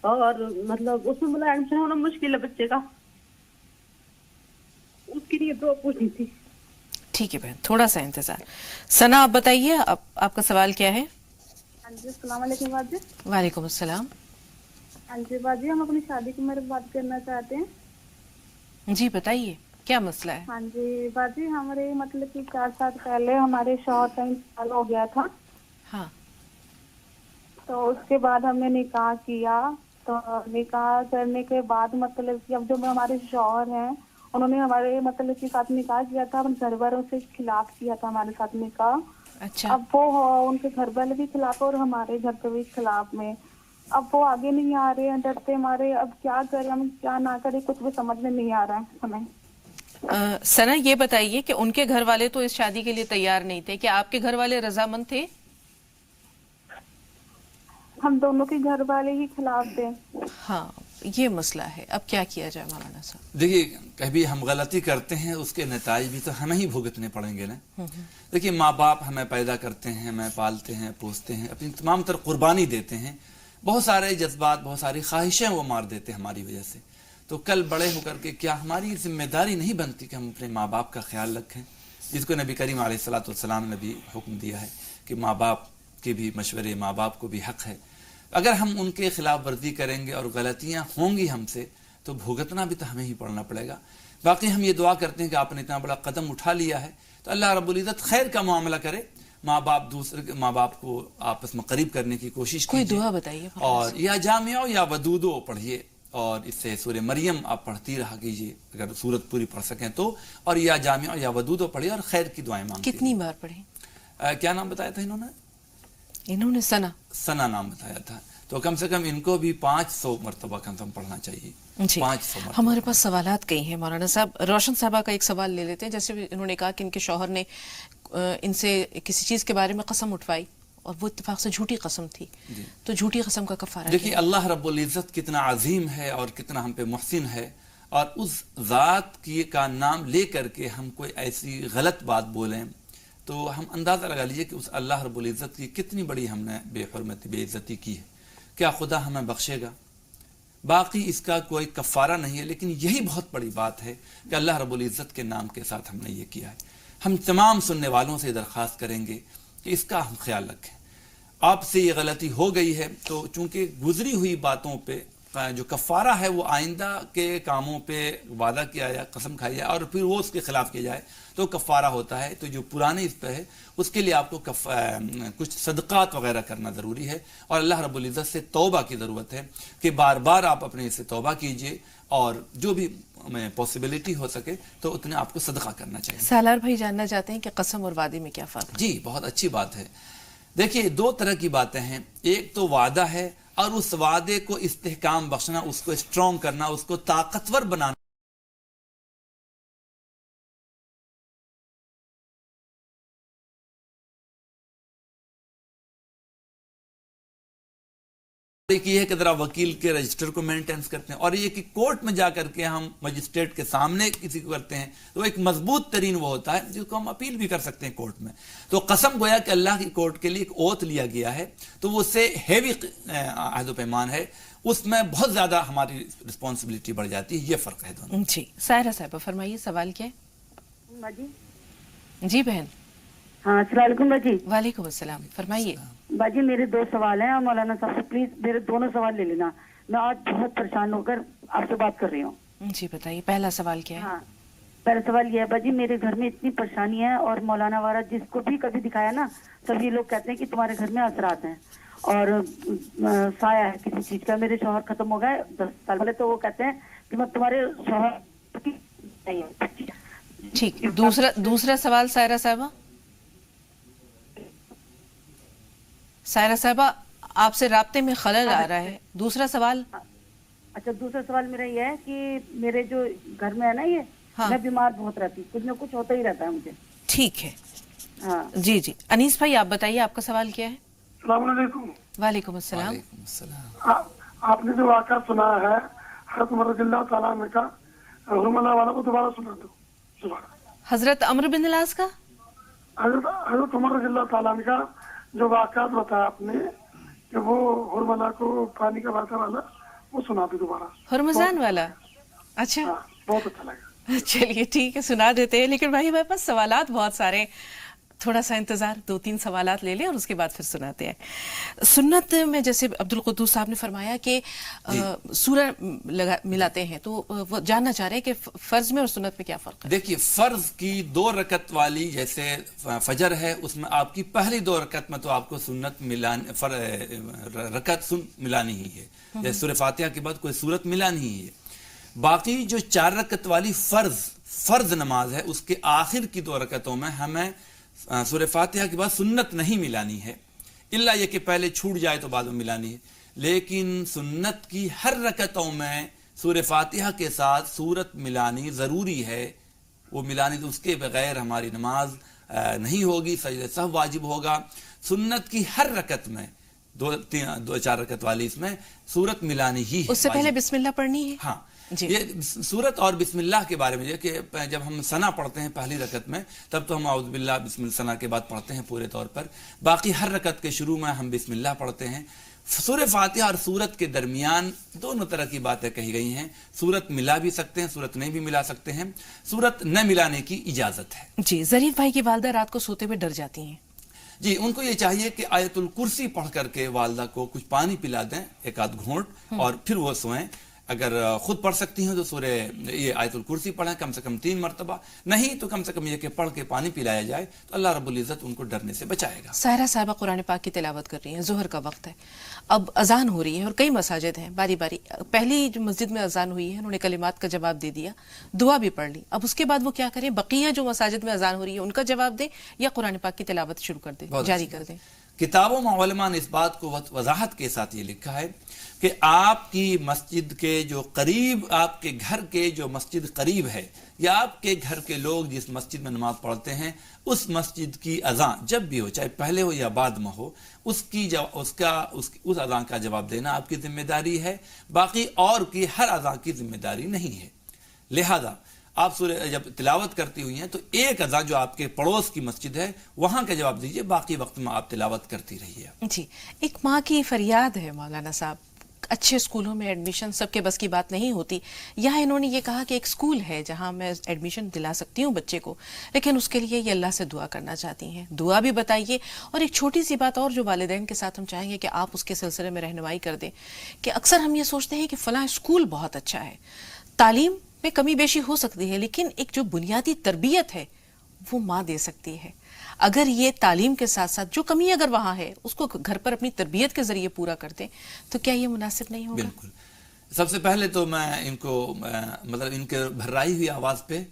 اور مطلب اس میں ایڈمیشن ہونا مشکل ہے بچے کا، اس کے لیے دعا پوچھنی تھی۔ ٹھیک ہے بہن، تھوڑا سا انتظار۔ ثنا آپ بتائیے آپ کا سوال کیا ہے؟ ہاں جی السلام علیکم باجی۔ وعلیکم السلام۔ ہاں جی باجی، ہم اپنی شادی کے بارے میں بات کرنا چاہتے ہیں۔ جی بتائیے کیا مسئلہ ہے؟ ہاں جی باجی، ہمارے مطلب کہ 4 سال پہلے ہمارے شوہر کا انتقال ہو گیا تھا، ہاں، تو اس کے بعد ہم نے نکاح کیا، تو نکاح کرنے کے بعد مطلب کہ اب جو ہمارے شوہر ہیں انہوں نے ہمارے مطلب کے ساتھ نکاح کیا تھا، اپنے گھر والوں سے خلاف کیا تھا ہمارے ساتھ نکاح۔ اچھا، اب وہ ان کے گھر والے بھی خلاف اور ہمارے گھر کے بھی خلاف میں، اب وہ آگے نہیں آ رہے ہیں، ڈرتے ہمارے، اب کیا کریں ہم کیا نہ کریں، کچھ بھی سمجھ میں نہیں آ رہا ہے ہمیں۔ ثنا یہ بتائیے کہ ان کے گھر والے تو اس شادی کے لیے تیار نہیں تھے، کیا آپ کے گھر والے رضامند تھے؟ ہم دونوں کے گھر والے ہی خلاف تھے۔ ہاں یہ مسئلہ ہے، اب کیا کیا جائے مولانا صاحب؟ دیکھیے کبھی ہم غلطی کرتے ہیں اس کے نتائج بھی تو ہمیں ہی بھگتنے پڑیں گے نا۔ دیکھیے ماں باپ ہمیں پیدا کرتے ہیں، ہمیں پالتے ہیں، پوستے ہیں، اپنی تمام تر قربانی دیتے ہیں، بہت سارے جذبات، بہت ساری خواہشیں وہ مار دیتے ہیں ہماری وجہ سے، تو کل بڑے ہو کر کے کیا ہماری ذمہ داری نہیں بنتی کہ ہم اپنے ماں باپ کا خیال رکھیں، جس کو نبی کریم علیہ الصلوۃ نے بھی حکم دیا ہے کہ ماں باپ کے بھی مشورے، ماں باپ کو بھی حق ہے۔ اگر ہم ان کے خلاف ورزی کریں گے اور غلطیاں ہوں گی ہم سے تو بھگتنا بھی تو ہمیں ہی پڑنا پڑے گا۔ باقی ہم یہ دعا کرتے ہیں کہ آپ نے اتنا بڑا قدم اٹھا لیا ہے تو اللہ رب العزت خیر کا معاملہ کرے، ماں باپ کو آپس میں قریب کرنے کی کوشش کوئی کیجیے، دعا بتائیے اور یا جامعہ یا ودودو پڑھیے، اور اس سے سورہ مریم آپ پڑھتی رہا کیجیے اگر سورت پوری پڑھ سکیں تو، اور یا جامعہ یا ودودو پڑھیے اور خیر کی دعائیں مانگتے کتنی بار پڑھیں؟ کیا نام بتایا تھا انہوں نے ثنا نام بتایا تھا، تو کم سے کم ان کو بھی 500 مرتبہ کم سے کم پڑھنا چاہیے۔ جی 500 مرتبہ۔ ہمارے پاس سوالات کئی ہیں مولانا صاحب۔ روشن صاحبہ کا ایک سوال لے لیتے ہیں، جیسے انہوں نے کہا کہ ان کے شوہر نے ان سے کسی چیز کے بارے میں قسم اٹھوائی اور وہ اتفاق سے جھوٹی قسم تھی، تو جھوٹی قسم کا کفارہ دیکھیے اللہ رب العزت کتنا عظیم ہے اور کتنا ہم پہ محسن ہے، اور اس ذات کی کا نام لے کر کے ہم کوئی ایسی غلط بات بولیں تو ہم اندازہ لگا لیجئے کہ اس اللہ رب العزت کی کتنی بڑی ہم نے بے حرمتی، بے عزتی کی ہے، کیا خدا ہمیں بخشے گا؟ باقی اس کا کوئی کفارہ نہیں ہے، لیکن یہی بہت بڑی بات ہے کہ اللہ رب العزت کے نام کے ساتھ ہم نے یہ کیا ہے۔ ہم تمام سننے والوں سے درخواست کریں گے کہ اس کا ہم خیال رکھیں، آپ سے یہ غلطی ہو گئی ہے تو چونکہ گزری ہوئی باتوں پہ جو کفارہ ہے وہ آئندہ کے کاموں پہ وعدہ کیا جائے، قسم کھائی جائے اور پھر وہ اس کے خلاف کیا جائے تو کفارہ ہوتا ہے. تو جو پرانے اس پہ ہے اس کے لیے آپ کو کچھ صدقات وغیرہ کرنا ضروری ہے، اور اللہ رب العزت سے توبہ کی ضرورت ہے کہ بار بار آپ اپنے سے توبہ کیجئے، اور جو بھی پاسبلٹی ہو سکے تو اتنے آپ کو صدقہ کرنا چاہیے. سالار بھائی جاننا چاہتے ہیں کہ قسم اور وعدے میں کیا فرق ہے؟ جی بہت اچھی بات ہے. دیکھیے دو طرح کی باتیں ہیں، ایک تو وعدہ ہے اور اس وعدے کو استحکام بخشنا، اس کو اسٹرانگ کرنا، اس کو طاقتور بنانا. ایک یہ ہے کہ ذرا وکیل کے رجسٹر کو مینٹینس کرتے ہیں، اور یہ کہ کورٹ میں جا کر کے ہم مجسٹریٹ کے سامنے کسی کو کرتے ہیں تو ایک مضبوط ترین وہ ہوتا ہے جس کو ہم اپیل بھی کر سکتے ہیں کورٹ میں. تو قسم گویا کہ اللہ کی کورٹ کے لیے ایک اوتھ لیا گیا ہے، تو وہ سے ہیوی عہد و پیمان ہے، اس میں بہت زیادہ ہماری رسپانسبلٹی بڑھ جاتی ہے. یہ فرق ہے دونوں. جی سائرہ صاحبہ فرمائیے، سوال کیا ہے؟ باجی جی بہن. ہاں السلام علیکم باجی. وعلیکم السلام، فرمائیے. باجی میرے 2 سوال ہیں، اور مولانا صاحب سے پلیز میرے دونوں سوال لے لینا. میں آج بہت پریشان ہو کر آپ سے بات کر رہی ہوں. جی بتائیے، پہلا سوال کیا ہے؟ ہاں پہلا سوال یہ ہے باجی، میرے گھر میں اتنی پریشانی ہے، اور مولانا وارا جس کو بھی کبھی دکھایا نا سب یہ لوگ کہتے ہیں کہ تمہارے گھر میں اثرات ہیں اور سایہ ہے کسی چیز کا. میرے شوہر ختم ہو گئے 10 سال پہلے، تو وہ کہتے ہیں کہ میں تمہارے شوہر کی. ٹھیک. دوسرا سوال سائرہ صاحبہ. سائرہ صاحبہ آپ سے رابطے میں خلل آ رہا ہے. دوسرا سوال. اچھا دوسرا سوال میرا یہ ہے کہ میرے جو گھر میں ہے نا یہ میں بیمار بہت رہتی، کچھ نہ کچھ ہوتا ہی رہتا ہے مجھے. ٹھیک ہے. ہاں جی جی انیس بھائی آپ بتائیے، آپ کا سوال کیا ہے؟ السلام علیکم. وعلیکم السلام. وعلیکم السلام. آپ نے جو واقعہ سنا ہے حضرت عمر رضی اللہ تعالیٰ عنہ کا، حرملہ والا کو دوبارہ سنا دو. حضرت عمرو بن العاص کا، حضرت عمر رضی اللہ تعالیٰ عنہ کا جو واقعات بتایا آپ نے کہ وہ حرملہ کو پانی کا بہتا والا، وہ سنا دو دوبارہ. ہرمزان والا. اچھا بہت اچھا لگا. چلیے ٹھیک ہے، سنا دیتے ہیں. لیکن بھائی ہمارے پاس سوالات بہت سارے، تھوڑا سا انتظار، 2-3 سوالات لے لیں اور اس کے بعد پھر سناتے ہیں. سنت میں جیسے عبدالقدوس صاحب نے فرمایا کہ سورہ ملاتے ہیں، تو وہ جاننا چاہ رہے ہیں کہ فرض میں اور سنت میں کیا فرق ہے؟ دیکھیے فرض کی 2 رکعت والی جیسے فجر ہے، اس میں آپ کی پہلی 2 رکعت میں تو آپ کو سنت رکعت ملانی ہی ہے، جیسے سورہ فاتحہ کے بعد کوئی سورت ملانی ہی ہے. باقی جو 4 رکعت والی فرض نماز ہے، اس کے آخر کی 2 رکعتوں میں ہمیں سورہ فاتحہ کے بعد سنت نہیں ملانی ہے، الا یہ کہ پہلے چھوٹ جائے تو بعد میں ملانی ہے. لیکن سنت کی ہر رکعتوں میں سورہ فاتحہ کے ساتھ سورت ملانی ضروری ہے. وہ ملانی تو اس کے بغیر ہماری نماز نہیں ہوگی، سجدہ سہو واجب ہوگا. سنت کی ہر رکعت میں 2-4 رکعت والی اس میں سورت ملانی ہی ہے. اس سے پہلے بسم اللہ پڑھنی ہے. ہاں جی. یہ سورت اور بسم اللہ کے بارے میں یہ کہ جب ہم ثنا پڑھتے ہیں پہلی رکعت میں تب تو ہم اعوذ باللہ بسم اللہ ثنا کے بعد پڑھتے ہیں پورے طور پر. باقی ہر رکعت کے شروع میں ہم بسم اللہ پڑھتے ہیں. سورہ فاتحہ اور سورت کے درمیان دونوں طرح کی باتیں کہی گئی ہیں. سورت ملا بھی سکتے ہیں، سورت نہیں بھی ملا سکتے ہیں. سورت نہ ملانے کی اجازت ہے. جی ظریف بھائی کی والدہ رات کو سوتے ہوئے ڈر جاتی ہیں. جی ان کو یہ چاہیے کہ آیت الکرسی پڑھ کر کے والدہ کو کچھ پانی پلا دیں، 1-8 گھونٹ، اور پھر وہ سوئیں. اگر خود پڑھ سکتی ہیں تو یہ آیت الکرسی پڑھیں کم سے کم 3 مرتبہ، نہیں تو کم سے کم یہ کہ پڑھ کے پانی پلایا جائے تو اللہ رب العزت ان کو ڈرنے سے بچائے گا. سائرہ صاحبہ قرآن پاک کی تلاوت کر رہی ہیں، ظہر کا وقت ہے، اب اذان ہو رہی ہے اور کئی مساجد ہیں باری باری. پہلی جو مسجد میں اذان ہوئی ہے انہوں نے کلمات کا جواب دے دیا، دعا بھی پڑھ لی. اب اس کے بعد وہ کیا کریں؟ بقیہ جو مساجد میں اذان ہو رہی ہے ان کا جواب دیں یا قرآن پاک کی تلاوت شروع کر دیں، جاری کر دیں؟ کتابوں میں علماء نے اس بات کو وضاحت کے ساتھ یہ لکھا ہے کہ آپ کی مسجد کے جو قریب، آپ کے گھر کے جو مسجد قریب ہے، یا آپ کے گھر کے لوگ جس مسجد میں نماز پڑھتے ہیں، اس مسجد کی اذان جب بھی ہو، چاہے پہلے ہو یا بعد میں ہو، اس اذان کا جواب دینا آپ کی ذمہ داری ہے. باقی اور کی ہر اذان کی ذمہ داری نہیں ہے. لہذا آپ سورہ جب تلاوت کرتی ہوئی ہیں تو ایک اذان جو آپ کے پڑوس کی مسجد ہے وہاں کا جواب دیجئے، باقی وقت میں آپ تلاوت کرتی رہیے. جی ایک ماں کی فریاد ہے مولانا صاحب، اچھے اسکولوں میں ایڈمیشن سب کے بس کی بات نہیں ہوتی. یہاں انہوں نے یہ کہا کہ ایک اسکول ہے جہاں میں ایڈمیشن دلا سکتی ہوں بچے کو, لیکن اس کے لیے یہ اللہ سے دعا کرنا چاہتی ہیں. دعا بھی بتائیے. اور ایک چھوٹی سی بات اور جو والدین کے ساتھ ہم چاہیں گے کہ آپ اس کے سلسلے میں رہنمائی کر دیں, کہ اکثر ہم یہ سوچتے ہیں کہ فلاں اسکول بہت اچھا ہے, تعلیم میں کمی بیشی ہو سکتی ہے, لیکن ایک جو بنیادی تربیت ہے وہ ماں دے سکتی ہے. اگر یہ تعلیم کے ساتھ ساتھ جو کمی اگر وہاں ہے اس کو گھر پر اپنی تربیت کے ذریعے پورا کر دیں تو کیا یہ مناسب نہیں ہوگا؟ بالکل. سب سے پہلے تو میں ان کو مطلب ان کے بھرائی ہوئی آواز پہ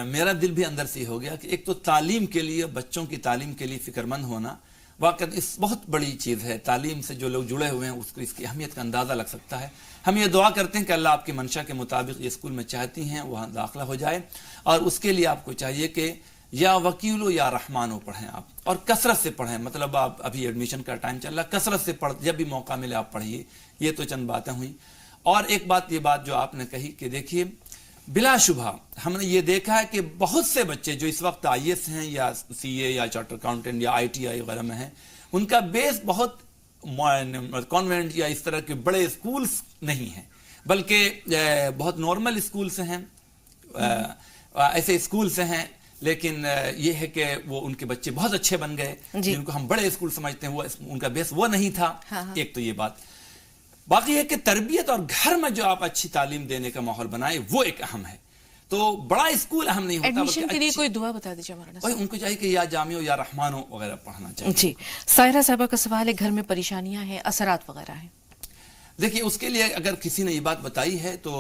میرا دل بھی اندر سے ہو گیا کہ ایک تو تعلیم کے لیے, بچوں کی تعلیم کے لیے فکر مند ہونا واقعا اس بہت بڑی چیز ہے. تعلیم سے جو لوگ جڑے ہوئے ہیں اس کو اس کی اہمیت کا اندازہ لگ سکتا ہے. ہم یہ دعا کرتے ہیں کہ اللہ آپ کی منشا کے مطابق یہ اسکول میں چاہتی ہیں وہاں داخلہ ہو جائے, اور اس کے لیے آپ کو چاہیے کہ یا وکیلو یا رحمانو پڑھیں آپ, اور کثرت سے پڑھیں. مطلب آپ ابھی ایڈمیشن کا ٹائم چل رہا, کثرت سے پڑھ, جب بھی موقع ملے آپ پڑھیے. یہ تو چند باتیں ہوئیں. اور ایک بات, یہ بات جو آپ نے کہی کہ دیکھیے بلا شبہ ہم نے یہ دیکھا ہے کہ بہت سے بچے جو اس وقت آئی ایس ہیں یا سی اے یا چارٹر اکاؤنٹنٹ یا آئی ٹی آئی وغیرہ میں ہیں, ان کا بیس بہت کانوینٹ یا اس طرح کے بڑے اسکولس نہیں ہیں, بلکہ بہت نارمل اسکول سے ہیں, ایسے اسکول سے ہیں. لیکن یہ ہے کہ وہ ان کے بچے بہت اچھے بن گئے, جن کو ہم بڑے اسکول سمجھتے ہیں, وہ ان کا بیس وہ نہیں تھا. ایک تو یہ بات. باقی ہے کہ تربیت اور گھر میں جو آپ اچھی تعلیم دینے کا ماحول بنائے وہ ایک اہم ہے. تو بڑا اسکول اہم نہیں ہوتا. ایڈمیشن کے لیے کوئی دعا بتا دیجیے مولانا صاحب. ان کو چاہیے کہ یا جامعہ یا رحمانو وغیرہ پڑھنا چاہیے. جی. سائرہ صاحبہ کا سوال ہے, گھر میں پریشانیاں ہیں, اثرات وغیرہ ہیں. دیکھیے اس کے لیے اگر کسی نے یہ بات بتائی ہے تو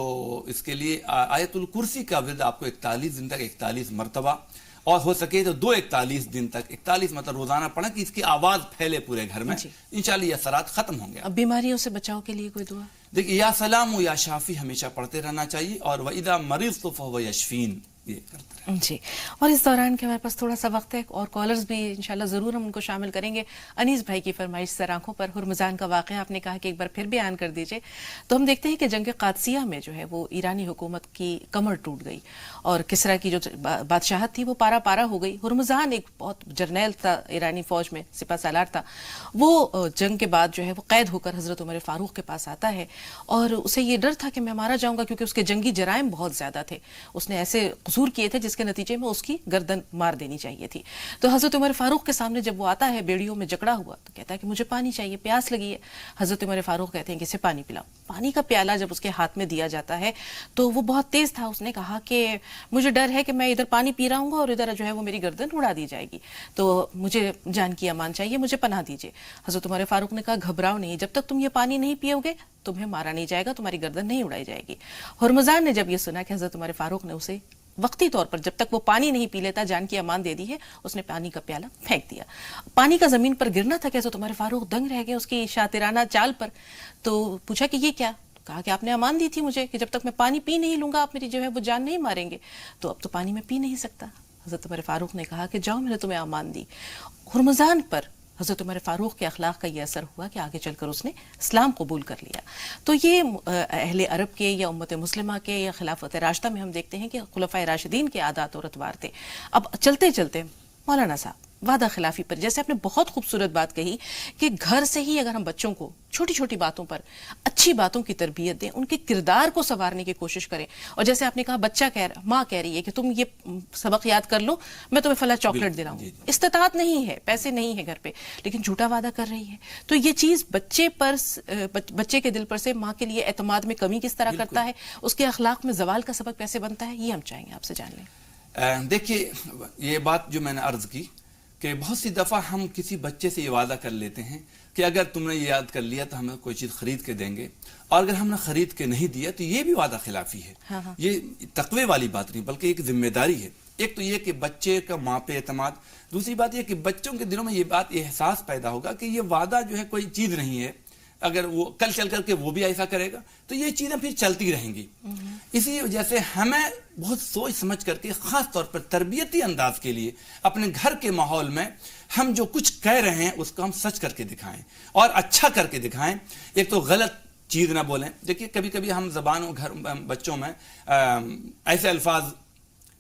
اس کے لیے آیت الکرسی کا ورد آپ کو 41 دن تک 41 مرتبہ, اور ہو سکے تو 41 دن تک 41 مطلب روزانہ پڑھیں کہ اس کی آواز پھیلے پورے گھر میں. انشاءاللہ یہ اثرات ختم ہوں گے. اب بیماریوں سے بچاؤ کے لیے کوئی دعا؟ دیکھیے یا سلام و یا شافی ہمیشہ پڑھتے رہنا چاہیے, اور وَإِذَا مَرِضْتُ فَهُوَ يَشْفِينِ یہ کرتے رہے. جی. اور اس دوران کے ہمارے پاس تھوڑا سا وقت ہے, اور کالرز بھی انشاءاللہ ضرور ہم ان کو شامل کریں گے. انیس بھائی کی فرمائش سر آنکھوں پر ہرمزان کا واقعہ آپ نے کہا کہ ایک بار پھر بیان کر دیجئے. تو ہم دیکھتے ہیں کہ جنگ قادسیہ میں جو ہے وہ ایرانی حکومت کی کمر ٹوٹ گئی, اور کسرا کی جو بادشاہت تھی وہ پارا پارا ہو گئی. ہرمزان ایک بہت جرنیل تھا ایرانی فوج میں, سپہ سالار تھا. وہ جنگ کے بعد جو ہے وہ قید ہو کر حضرت عمر فاروق کے پاس آتا ہے, اور اسے یہ ڈر تھا کہ میں مارا جاؤں گا, کیونکہ اس کے جنگی جرائم بہت زیادہ تھے. اس نے ایسے قصور کیے تھے جس کے نتیجے میں اس کی گردن مار دینی چاہیے تھی. تو حضرت عمر فاروق کے سامنے جب وہ آتا ہے بیڑیوں میں جکڑا ہوا, تو کہتا ہے کہ مجھے پانی چاہیے, پیاس لگی ہے. حضرت عمر فاروق کہتے ہیں کہ اسے پانی پلاؤ. پانی کا پیالہ جب اس کے ہاتھ میں دیا جاتا ہے تو وہ بہت تیز تھا. اس نے کہا کہ مجھے ڈر ہے کہ میں ادھر پانی پی رہا ہوں گا اور ادھر جو ہے وہ میری گردن اڑا دی جائے گی, تو مجھے جان کی امان چاہیے, مجھے پناہ دیجیے. حضرت عمر فاروق نے کہا گھبراؤ نہیں, جب تک تم یہ پانی نہیں پیو گے تمہیں مارا نہیں جائے گا, تمہاری گردن نہیں اڑائی جائے گی. ہرمزان نے جب یہ سنا کہ حضرت عمر فاروق نے اسے وقتی طور پر جب تک وہ پانی نہیں پی لیتا جان کی امان دے دی ہے, اس نے پانی کا پیالہ پھینک دیا. پانی کا زمین پر گرنا تھا کہ حضرت عمر فاروق دنگ رہ گئے اس کی شاطرانہ چال پر. تو پوچھا کہ یہ کیا؟ کہا کہ آپ نے امان دی تھی مجھے کہ جب تک میں پانی پی نہیں لوں گا آپ میری جو ہے وہ جان نہیں ماریں گے, تو اب تو پانی میں پی نہیں سکتا. حضرت عمر فاروق نے کہا کہ جاؤ, میں نے تمہیں امان دی. ہرمزان پر حضرت عمر فاروق کے اخلاق کا یہ اثر ہوا کہ آگے چل کر اس نے اسلام قبول کر لیا. تو یہ اہل عرب کے یا امت مسلمہ کے یا خلافت راشدہ میں ہم دیکھتے ہیں کہ خلفائے راشدین کے عادات اور اطوار تھے. اب چلتے چلتے مولانا صاحب وعدہ خلافی پر, جیسے آپ نے بہت خوبصورت بات کہی کہ گھر سے ہی اگر ہم بچوں کو چھوٹی چھوٹی باتوں پر اچھی باتوں کی تربیت دیں, ان کے کردار کو سنوارنے کی کوشش کریں. اور جیسے آپ نے کہا بچہ ماں کہہ رہی ہے کہ تم یہ سبق یاد کر لو, میں تمہیں فلاں چاکلیٹ دلاؤں. استطاعت نہیں ہے, پیسے نہیں ہے گھر پہ, لیکن جھوٹا وعدہ کر رہی ہے. تو یہ چیز بچے کے دل پر سے ماں کے لیے اعتماد میں کمی کس طرح کرتا ہے, اس کے اخلاق میں زوال کا سبب کیسے بنتا ہے, یہ ہم چاہیں گے آپ سے جان لیں. دیکھیے یہ بات جو میں نے عرض کی کہ بہت سی دفعہ ہم کسی بچے سے یہ وعدہ کر لیتے ہیں کہ اگر تم نے یہ یاد کر لیا تو ہمیں کوئی چیز خرید کے دیں گے, اور اگر ہم نے خرید کے نہیں دیا تو یہ بھی وعدہ خلافی ہے. یہ تقوی والی بات نہیں بلکہ ایک ذمہ داری ہے. ایک تو یہ کہ بچے کا ماں پہ اعتماد, دوسری بات یہ کہ بچوں کے دلوں میں یہ بات یہ احساس پیدا ہوگا کہ یہ وعدہ جو ہے کوئی چیز نہیں ہے, اگر وہ کل چل کر کے وہ بھی ایسا کرے گا تو یہ چیزیں پھر چلتی رہیں گی. اسی وجہ سے ہمیں بہت سوچ سمجھ کر کے خاص طور پر تربیتی انداز کے لیے اپنے گھر کے ماحول میں ہم جو کچھ کہہ رہے ہیں اس کو ہم سچ کر کے دکھائیں اور اچھا کر کے دکھائیں. ایک تو غلط چیز نہ بولیں. دیکھیے کبھی کبھی ہم زبانوں گھر بچوں میں ایسے الفاظ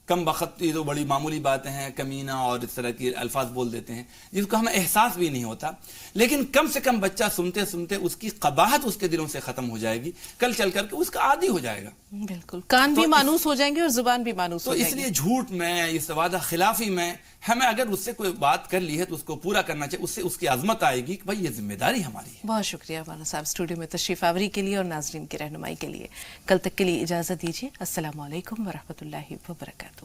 کم بخت یہ تو بڑی معمولی باتیں ہیں، کمینہ اور اس طرح کے الفاظ بول دیتے ہیں جس کو ہمیں احساس بھی نہیں ہوتا، لیکن کم سے کم بچہ سنتے سنتے اس کی قباحت اس کے دلوں سے ختم ہو جائے گی، کل چل کر کے اس کا عادی ہو جائے گا. بالکل، کان بھی مانوس ہو جائیں گے اور زبان بھی مانوس ہو تو جائے اس گی. لیے جھوٹ میں، اس وعدہ خلافی میں ہمیں اگر اس سے کوئی بات کر لی ہے تو اس کو پورا کرنا چاہیے، اس سے اس کی عظمت آئے گی کہ بھائی یہ ذمہ داری ہماری ہے. بہت شکریہ مولانا صاحب اسٹوڈیو میں تشریف آوری کے لیے اور ناظرین کی رہنمائی کے لیے. کل تک کے لیے اجازت دیجیے. السلام علیکم ورحمۃ اللہ وبرکاتہ.